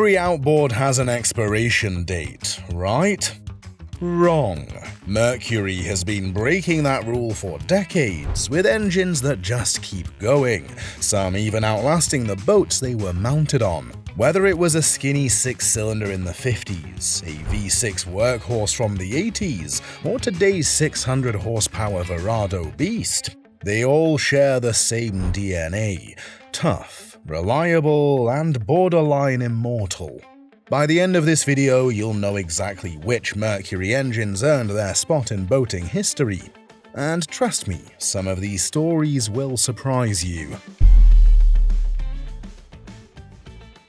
Every outboard has an expiration date, right? Wrong. Mercury has been breaking that rule for decades, with engines that just keep going, some even outlasting the boats they were mounted on. Whether it was a skinny six-cylinder in the 50s, a V6 workhorse from the 80s, or today's 600-horsepower Verado beast, they all share the same DNA: tough, reliable, and borderline immortal. By the end of this video, you'll know exactly which Mercury engines earned their spot in boating history. And trust me, some of these stories will surprise you.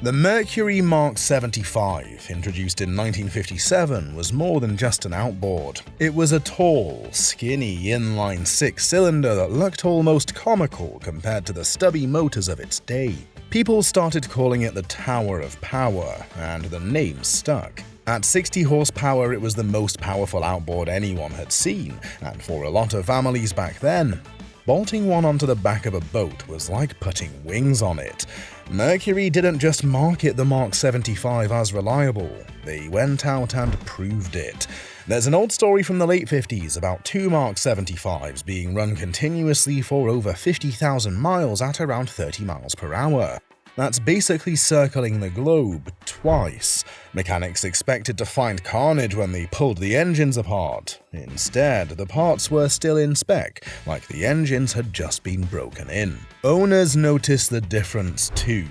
The Mercury Mark 75, introduced in 1957, was more than just an outboard. It was a tall, skinny inline six-cylinder that looked almost comical compared to the stubby motors of its day. People started calling it the Tower of Power, and the name stuck. At 60 horsepower, it was the most powerful outboard anyone had seen, and for a lot of families back then, bolting one onto the back of a boat was like putting wings on it. Mercury didn't just market the Mark 75 as reliable, they went out and proved it. There's an old story from the late 50s about two Mark 75s being run continuously for over 50,000 miles at around 30 miles per hour. That's basically circling the globe twice. Mechanics expected to find carnage when they pulled the engines apart. Instead, the parts were still in spec, like the engines had just been broken in. Owners noticed the difference too.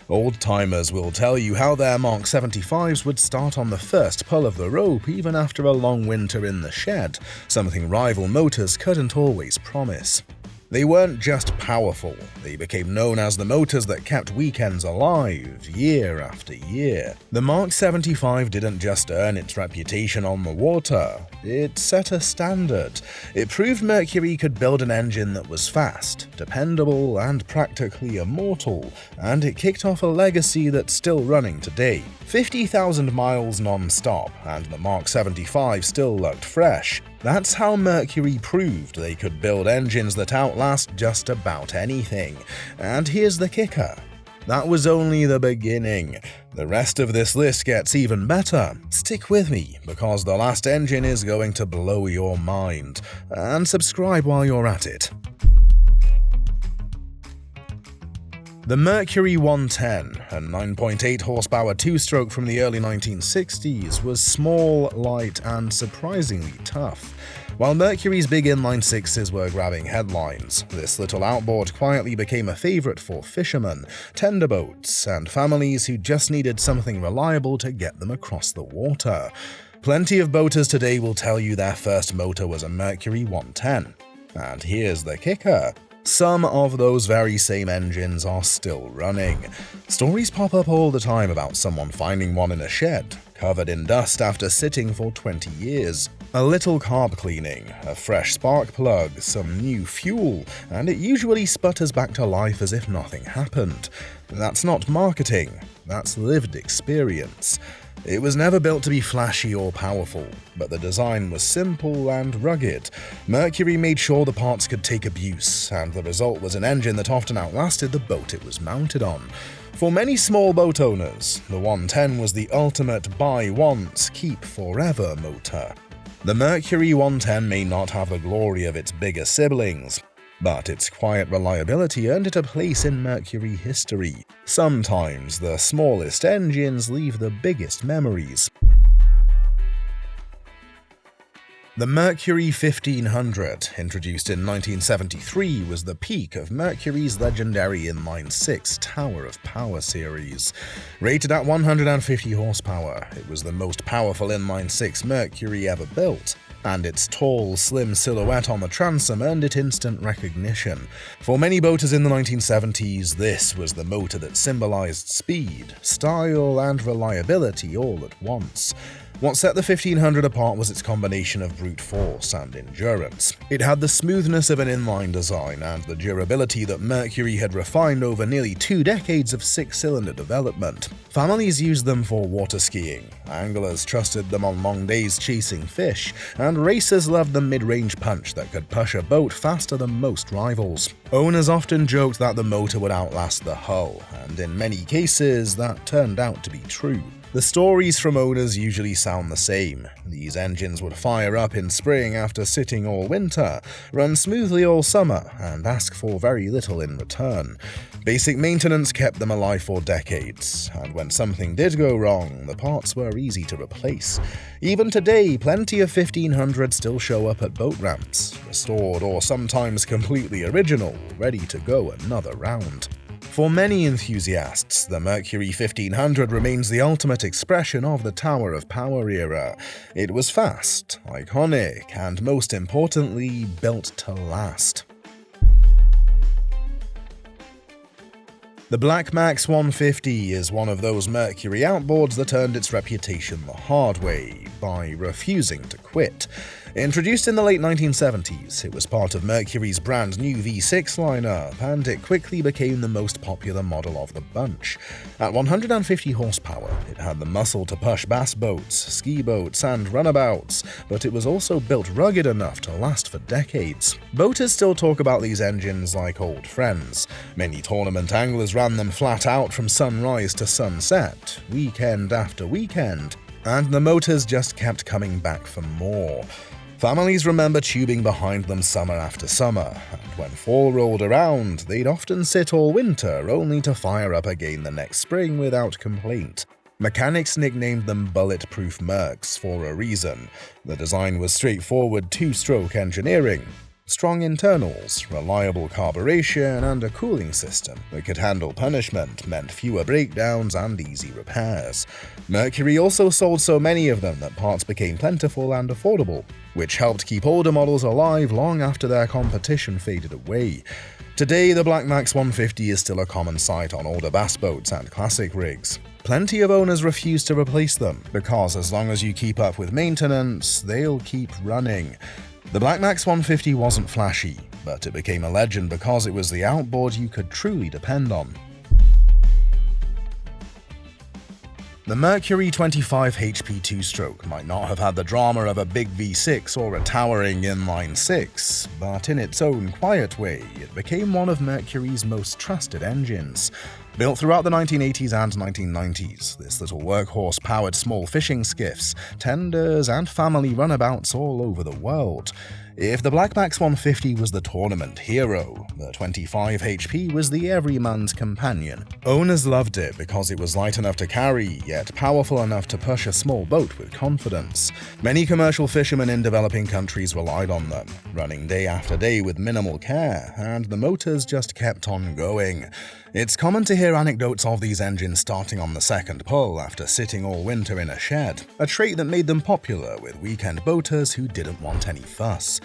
Old-timers will tell you how their Mark 75s would start on the first pull of the rope even after a long winter in the shed, something rival motors couldn't always promise. They weren't just powerful, they became known as the motors that kept weekends alive, year after year. The Mark 75 didn't just earn its reputation on the water, it set a standard. It proved Mercury could build an engine that was fast, dependable, and practically immortal, and it kicked off a legacy that's still running today. 50,000 miles non-stop, and the Mark 75 still looked fresh. That's how Mercury proved they could build engines that outlast just about anything. And here's the kicker: that was only the beginning. The rest of this list gets even better. Stick with me, because the last engine is going to blow your mind. And subscribe while you're at it. The Mercury 110, a 9.8 horsepower two-stroke from the early 1960s, was small, light, and surprisingly tough. While Mercury's big inline sixes were grabbing headlines, this little outboard quietly became a favorite for fishermen, tender boats, and families who just needed something reliable to get them across the water. Plenty of boaters today will tell you their first motor was a Mercury 110. And here's the kicker: some of those very same engines are still running. Stories pop up all the time about someone finding one in a shed, covered in dust after sitting for 20 years. A little carb cleaning, a fresh spark plug, some new fuel, and it usually sputters back to life as if nothing happened. That's not marketing, that's lived experience. It was never built to be flashy or powerful, but the design was simple and rugged. Mercury made sure the parts could take abuse, and the result was an engine that often outlasted the boat it was mounted on. For many small boat owners, the 110 was the ultimate buy once, keep forever motor. The Mercury 110 may not have the glory of its bigger siblings, but its quiet reliability earned it a place in Mercury history. Sometimes the smallest engines leave the biggest memories. The Mercury 1500, introduced in 1973, was the peak of Mercury's legendary inline six Tower of Power series. Rated at 150 horsepower, it was the most powerful inline six Mercury ever built, and its tall, slim silhouette on the transom earned it instant recognition. For many boaters in the 1970s, this was the motor that symbolized speed, style, and reliability all at once. What set the 1500 apart was its combination of brute force and endurance. It had the smoothness of an inline design and the durability that Mercury had refined over nearly 2 decades of 6-cylinder development. Families used them for water skiing, anglers trusted them on long days chasing fish, and racers loved the mid-range punch that could push a boat faster than most rivals. Owners often joked that the motor would outlast the hull, and in many cases that turned out to be true. The stories from owners usually sound the same. These engines would fire up in spring after sitting all winter, run smoothly all summer, and ask for very little in return. Basic maintenance kept them alive for decades, and when something did go wrong, the parts were easy to replace. Even today, plenty of 1500s still show up at boat ramps, restored or sometimes completely original, ready to go another round. For many enthusiasts, the Mercury 1500 remains the ultimate expression of the Tower of Power era. It was fast, iconic, and most importantly, built to last. The BlackMax 150 is one of those Mercury outboards that earned its reputation the hard way, by refusing to quit. Introduced in the late 1970s, it was part of Mercury's brand new V6 lineup, and it quickly became the most popular model of the bunch. At 150 horsepower, it had the muscle to push bass boats, ski boats, and runabouts, but it was also built rugged enough to last for decades. Boaters still talk about these engines like old friends. Many tournament anglers ran them flat out from sunrise to sunset, weekend after weekend, and the motors just kept coming back for more. Families remember tubing behind them summer after summer, and when fall rolled around, they'd often sit all winter only to fire up again the next spring without complaint. Mechanics nicknamed them bulletproof Mercs for a reason. The design was straightforward two-stroke engineering. Strong internals, reliable carburation, and a cooling system that could handle punishment meant fewer breakdowns and easy repairs. Mercury also sold so many of them that parts became plentiful and affordable, which helped keep older models alive long after their competition faded away. Today, the BlackMax 150 is still a common sight on older bass boats and classic rigs. Plenty of owners refuse to replace them, because as long as you keep up with maintenance, they'll keep running. The BlackMax 150 wasn't flashy, but it became a legend because it was the outboard you could truly depend on. The Mercury 25 HP two-stroke might not have had the drama of a big V6 or a towering inline 6, but in its own quiet way, it became one of Mercury's most trusted engines. Built throughout the 1980s and 1990s, this little workhorse powered small fishing skiffs, tenders, and family runabouts all over the world. If the BlackMax 150 was the tournament hero, the 25 HP was the everyman's companion. Owners loved it because it was light enough to carry, yet powerful enough to push a small boat with confidence. Many commercial fishermen in developing countries relied on them, running day after day with minimal care, and the motors just kept on going. It's common to hear anecdotes of these engines starting on the second pull after sitting all winter in a shed, a trait that made them popular with weekend boaters who didn't want any fuss.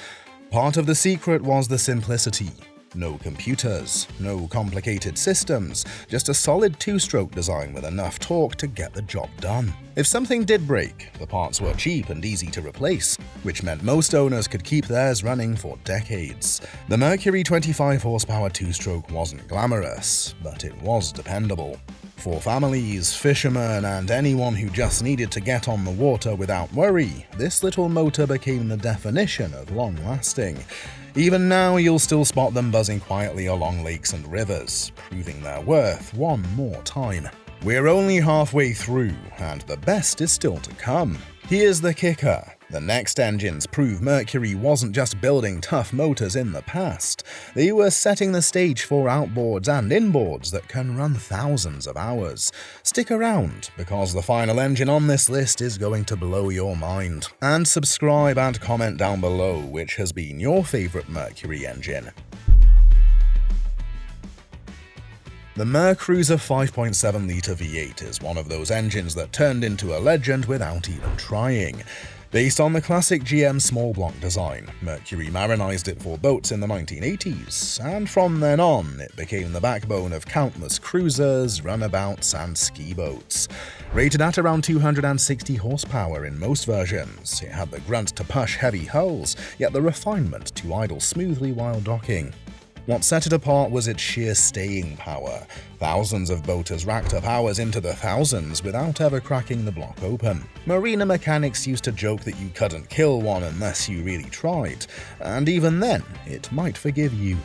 Part of the secret was the simplicity. No computers, no complicated systems, just a solid two-stroke design with enough torque to get the job done. If something did break, the parts were cheap and easy to replace, which meant most owners could keep theirs running for decades. The Mercury 25 horsepower two-stroke wasn't glamorous, but it was dependable. For families, fishermen, and anyone who just needed to get on the water without worry, this little motor became the definition of long-lasting. Even now, you'll still spot them buzzing quietly along lakes and rivers, proving their worth one more time. We're only halfway through, and the best is still to come. Here's the kicker. The next engines prove Mercury wasn't just building tough motors in the past. They were setting the stage for outboards and inboards that can run thousands of hours. Stick around, because the final engine on this list is going to blow your mind. And subscribe and comment down below which has been your favorite Mercury engine. The MerCruiser 5.7-liter V8 is one of those engines that turned into a legend without even trying. Based on the classic GM small block design, Mercury marinized it for boats in the 1980s, and from then on, it became the backbone of countless cruisers, runabouts, and ski boats. Rated at around 260 horsepower in most versions, it had the grunt to push heavy hulls, yet the refinement to idle smoothly while docking. What set it apart was its sheer staying power. Thousands of boaters racked up hours into the thousands without ever cracking the block open. Marina mechanics used to joke that you couldn't kill one unless you really tried, and even then, it might forgive you.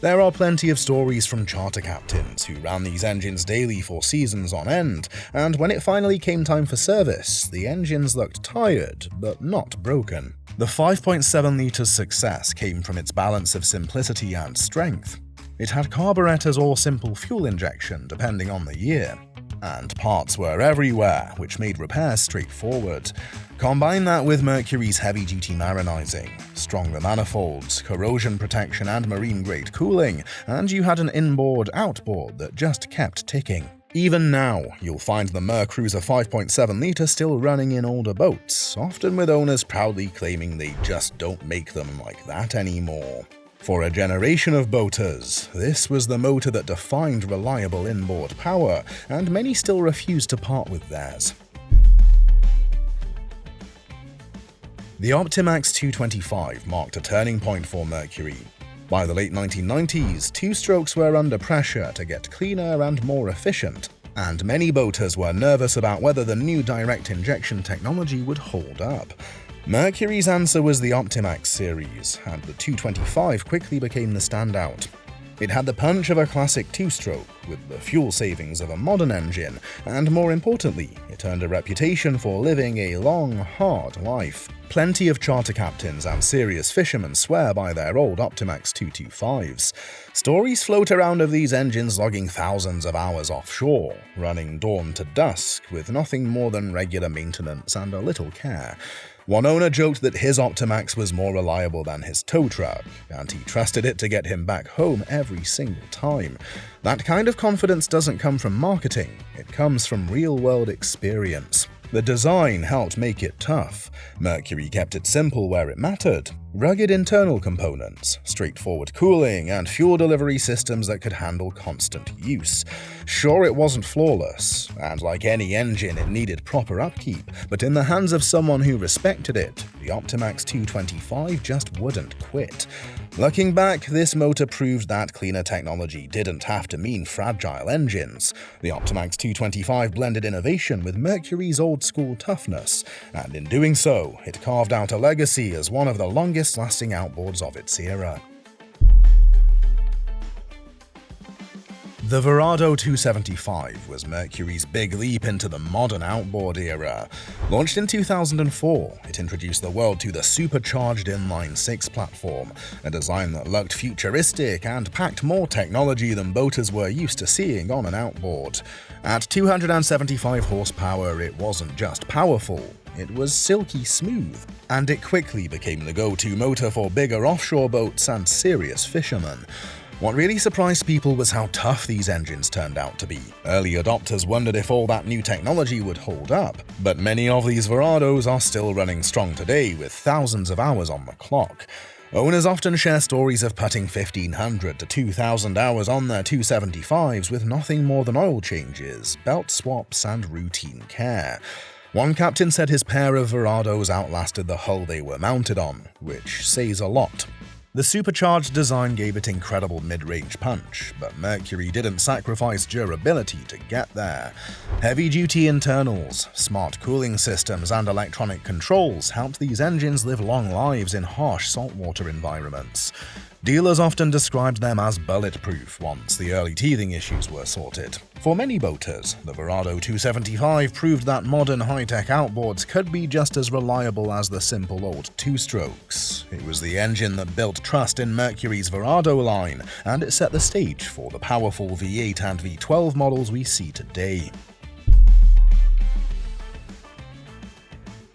There are plenty of stories from charter captains who ran these engines daily for seasons on end, and when it finally came time for service, the engines looked tired, but not broken. The 5.7-litre success came from its balance of simplicity and strength. It had carburetors or simple fuel injection depending on the year, and parts were everywhere, which made repairs straightforward. Combine that with Mercury's heavy-duty marinizing, stronger manifolds, corrosion protection, and marine-grade cooling, and you had an inboard-outboard that just kept ticking. Even now, you'll find the MerCruiser 5.7-litre still running in older boats, often with owners proudly claiming they just don't make them like that anymore. For a generation of boaters, this was the motor that defined reliable inboard power, and many still refuse to part with theirs. The Optimax 225 marked a turning point for Mercury. By the late 1990s, two-strokes were under pressure to get cleaner and more efficient, and many boaters were nervous about whether the new direct injection technology would hold up. Mercury's answer was the Optimax series, and the 225 quickly became the standout. It had the punch of a classic two-stroke, with the fuel savings of a modern engine, and more importantly, it earned a reputation for living a long, hard life. Plenty of charter captains and serious fishermen swear by their old Optimax 225s. Stories float around of these engines logging thousands of hours offshore, running dawn to dusk, with nothing more than regular maintenance and a little care. One owner joked that his Optimax was more reliable than his tow truck, and he trusted it to get him back home every single time. That kind of confidence doesn't come from marketing, it comes from real-world experience. The design helped make it tough. Mercury kept it simple where it mattered. Rugged internal components, straightforward cooling, and fuel delivery systems that could handle constant use. Sure, it wasn't flawless, and like any engine, it needed proper upkeep, but in the hands of someone who respected it, the Optimax 225 just wouldn't quit. Looking back, this motor proved that cleaner technology didn't have to mean fragile engines. The Optimax 225 blended innovation with Mercury's old-school toughness, and in doing so, it carved out a legacy as one of the longest-lasting outboards of its era. The Verado 275 was Mercury's big leap into the modern outboard era. Launched in 2004, it introduced the world to the supercharged inline-6 platform, a design that looked futuristic and packed more technology than boaters were used to seeing on an outboard. At 275 horsepower, it wasn't just powerful, it was silky smooth, and it quickly became the go-to motor for bigger offshore boats and serious fishermen. What really surprised people was how tough these engines turned out to be. Early adopters wondered if all that new technology would hold up, but many of these Verados are still running strong today with thousands of hours on the clock. Owners often share stories of putting 1,500 to 2,000 hours on their 275s with nothing more than oil changes, belt swaps, and routine care. One captain said his pair of Verados outlasted the hull they were mounted on, which says a lot. The supercharged design gave it incredible mid-range punch, but Mercury didn't sacrifice durability to get there. Heavy-duty internals, smart cooling systems, and electronic controls helped these engines live long lives in harsh saltwater environments. Dealers often described them as bulletproof once the early teething issues were sorted. For many boaters, the Verado 275 proved that modern high-tech outboards could be just as reliable as the simple old two-strokes. It was the engine that built trust in Mercury's Verado line, and it set the stage for the powerful V8 and V12 models we see today.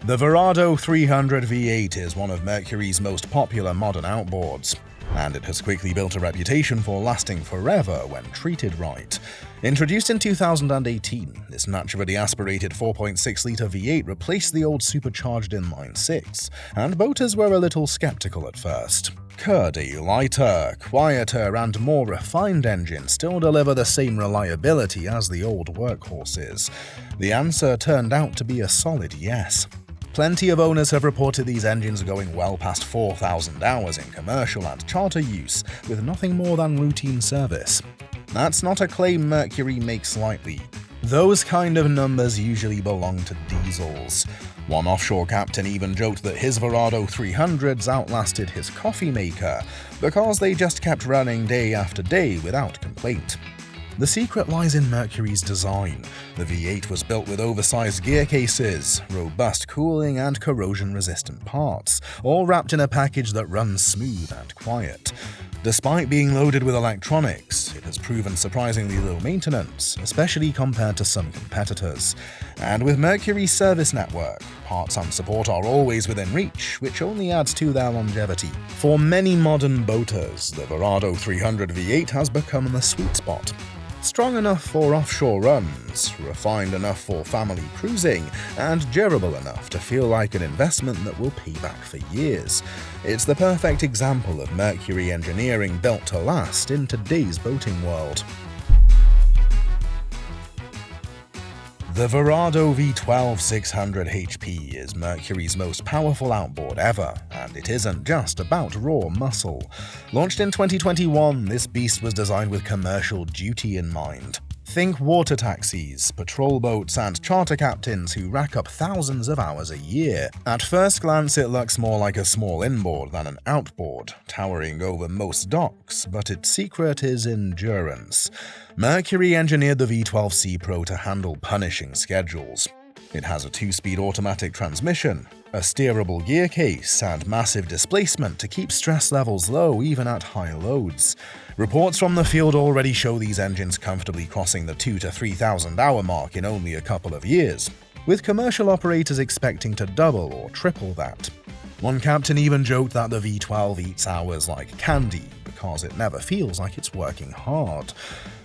The Verado 300 V8 is one of Mercury's most popular modern outboards. and it has quickly built a reputation for lasting forever when treated right. Introduced in 2018, this naturally aspirated 4.6-litre V8 replaced the old supercharged inline-6, and boaters were a little skeptical at first. Could a lighter, quieter, and more refined engine still deliver the same reliability as the old workhorses? The answer turned out to be a solid yes. Plenty of owners have reported these engines going well past 4,000 hours in commercial and charter use, with nothing more than routine service. That's not a claim Mercury makes lightly. Those kind of numbers usually belong to diesels. One offshore captain even joked that his Verado 300s outlasted his coffee maker because they just kept running day after day without complaint. The secret lies in Mercury's design. The V8 was built with oversized gear cases, robust cooling, and corrosion-resistant parts, all wrapped in a package that runs smooth and quiet. Despite being loaded with electronics, it has proven surprisingly low maintenance, especially compared to some competitors. And with Mercury's service network, parts and support are always within reach, which only adds to their longevity. For many modern boaters, the Verado 300 V8 has become the sweet spot. Strong enough for offshore runs, refined enough for family cruising, and durable enough to feel like an investment that will pay back for years. It's the perfect example of Mercury engineering built to last in today's boating world. The Verado V12 600 HP is Mercury's most powerful outboard ever, and it isn't just about raw muscle. Launched in 2021, this beast was designed with commercial duty in mind. Think water taxis, patrol boats, and charter captains who rack up thousands of hours a year. At first glance, it looks more like a small inboard than an outboard, towering over most docks, but its secret is endurance. Mercury engineered the V12C Pro to handle punishing schedules. It has a 2-speed automatic transmission, a steerable gear case, and massive displacement to keep stress levels low even at high loads. Reports from the field already show these engines comfortably crossing the 2,000 to 3,000 hour mark in only a couple of years, with commercial operators expecting to double or triple that. One captain even joked that the V12 eats hours like candy because it never feels like it's working hard.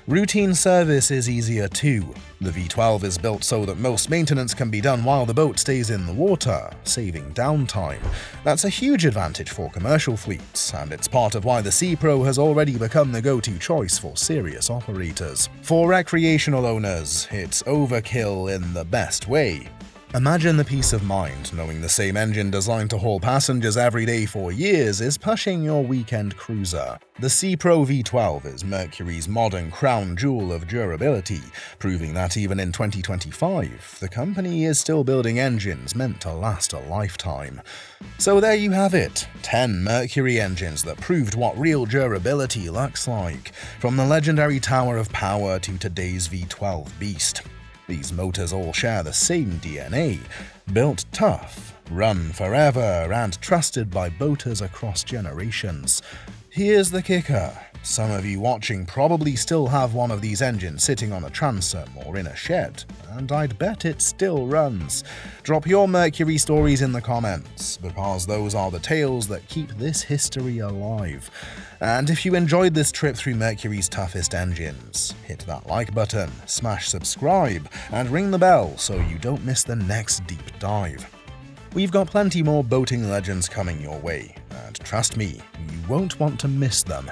Routine service is easier too. The V12 is built so that most maintenance can be done while the boat stays in the water, saving downtime. That's a huge advantage for commercial fleets, and it's part of why the C Pro has already become the go-to choice for serious operators. For recreational owners, it's overkill in the best way. Imagine the peace of mind knowing the same engine designed to haul passengers every day for years is pushing your weekend cruiser. The C Pro V12 is Mercury's modern crown jewel of durability, proving that even in 2025, the company is still building engines meant to last a lifetime. So there you have it, 10 Mercury engines that proved what real durability looks like, from the legendary Tower of Power to today's V12 beast. These motors all share the same DNA, built tough, run forever, and trusted by boaters across generations. Here's the kicker. Some of you watching probably still have one of these engines sitting on a transom or in a shed, and I'd bet it still runs. Drop your Mercury stories in the comments, because those are the tales that keep this history alive. And if you enjoyed this trip through Mercury's toughest engines, hit that like button, smash subscribe, and ring the bell so you don't miss the next deep dive. We've got plenty more boating legends coming your way, and trust me, you won't want to miss them.